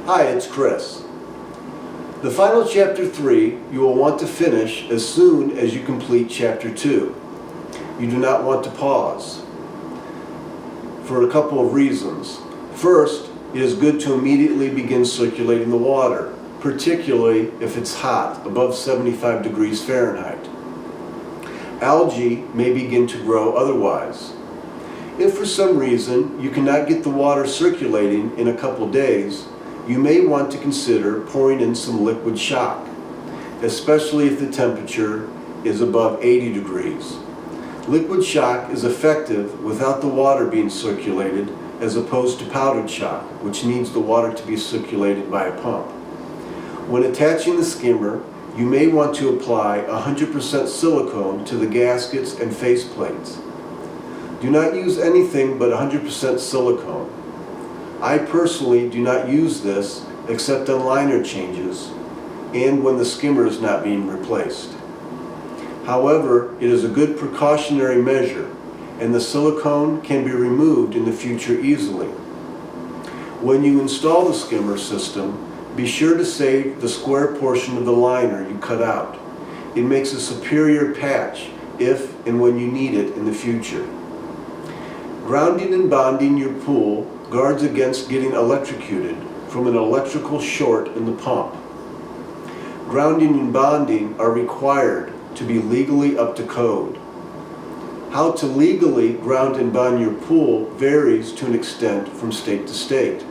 Hi, it's Chris. The final Chapter 3 you will want to finish as soon as you complete Chapter 2. You do not want to pause for a couple of reasons. First, it is good to immediately begin circulating the water, particularly if it's hot, above 75 degrees Fahrenheit. Algae may begin to grow otherwise. If for some reason you cannot get the water circulating in a couple days, you may want to consider pouring in some liquid shock, especially if the temperature is above 80 degrees. Liquid shock is effective without the water being circulated, as opposed to powdered shock, which needs the water to be circulated by a pump. When attaching the skimmer, you may want to apply 100% silicone to the gaskets and faceplates. Do not use anything but 100% silicone. I personally do not use this except on liner changes and when the skimmer is not being replaced. However, it is a good precautionary measure, and the silicone can be removed in the future easily. When you install the skimmer system, be sure to save the square portion of the liner you cut out. It makes a superior patch if and when you need it in the future. Grounding and bonding your pool guards against getting electrocuted from an electrical short in the pump. Grounding and bonding are required to be legally up to code. How to legally ground and bond your pool varies to an extent from state to state.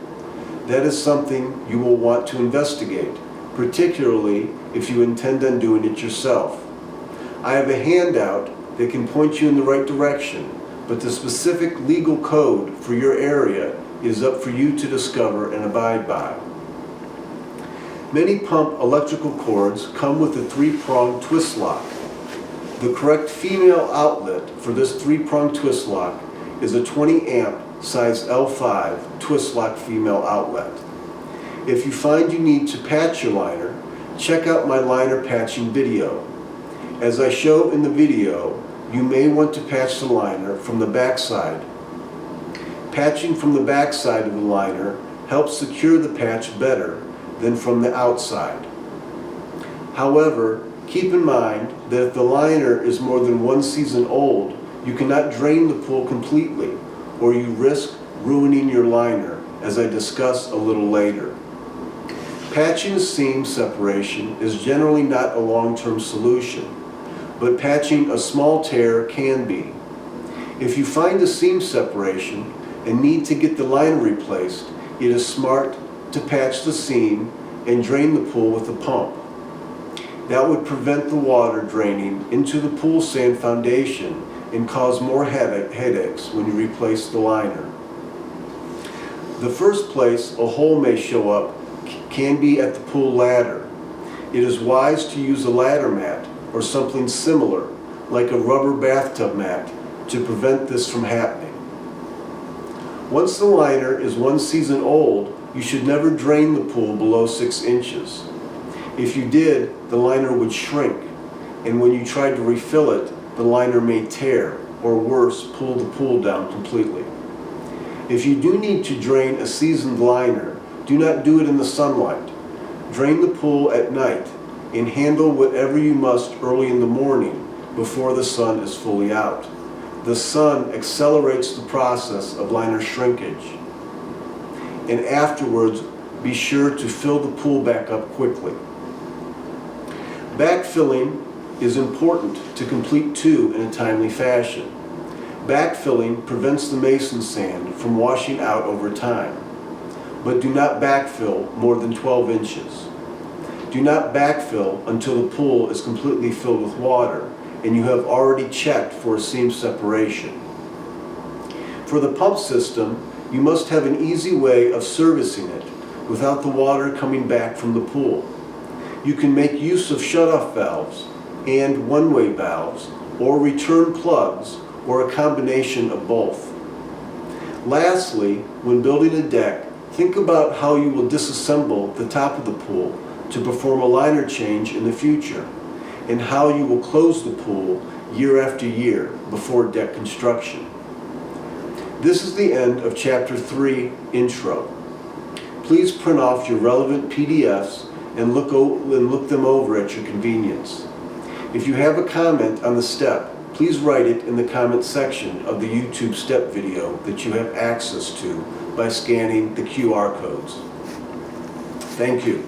That is something you will want to investigate, particularly if you intend on doing it yourself. I have a handout that can point you in the right direction, but the specific legal code for your area is up for you to discover and abide by. Many pump electrical cords come with a 3-prong twist lock. The correct female outlet for this 3-prong twist lock is a 20 amp size L5 twist lock female outlet. If you find you need to patch your liner, check out my liner patching video. As I show in the video, you may want to patch the liner from the backside. Patching from the backside of the liner helps secure the patch better than from the outside. However, keep in mind that if the liner is more than 1 season old, you cannot drain the pool completely, or you risk ruining your liner, as I discuss a little later. Patching a seam separation is generally not a long-term solution, but patching a small tear can be. If you find a seam separation and need to get the liner replaced, it is smart to patch the seam and drain the pool with a pump. That would prevent the water draining into the pool sand foundation and cause more headaches when you replace the liner. The first place a hole may show up can be at the pool ladder. It is wise to use a ladder mat or something similar, like a rubber bathtub mat, to prevent this from happening. Once the liner is 1 season old, you should never drain the pool below 6 inches. If you did, the liner would shrink, and when you tried to refill it, the liner may tear, or worse, pull the pool down completely. If you do need to drain a seasoned liner, do not do it in the sunlight. Drain the pool at night, and handle whatever you must early in the morning before the sun is fully out. The sun accelerates the process of liner shrinkage. And afterwards, be sure to fill the pool back up quickly. Backfilling is important to complete 2 in a timely fashion. Backfilling prevents the mason sand from washing out over time, but do not backfill more than 12 inches. Do not backfill until the pool is completely filled with water and you have already checked for a seam separation. For the pump system, you must have an easy way of servicing it without the water coming back from the pool. You can make use of shutoff valves and one-way valves, or return plugs, or a combination of both. Lastly, when building a deck, think about how you will disassemble the top of the pool to perform a liner change in the future, and how you will close the pool year after year before deck construction. This is the end of Chapter 3, Intro. please print off your relevant PDFs and look them over at your convenience. If you have a comment on the step, please write it in the comment section of the YouTube step video that you have access to by scanning the QR codes. Thank you.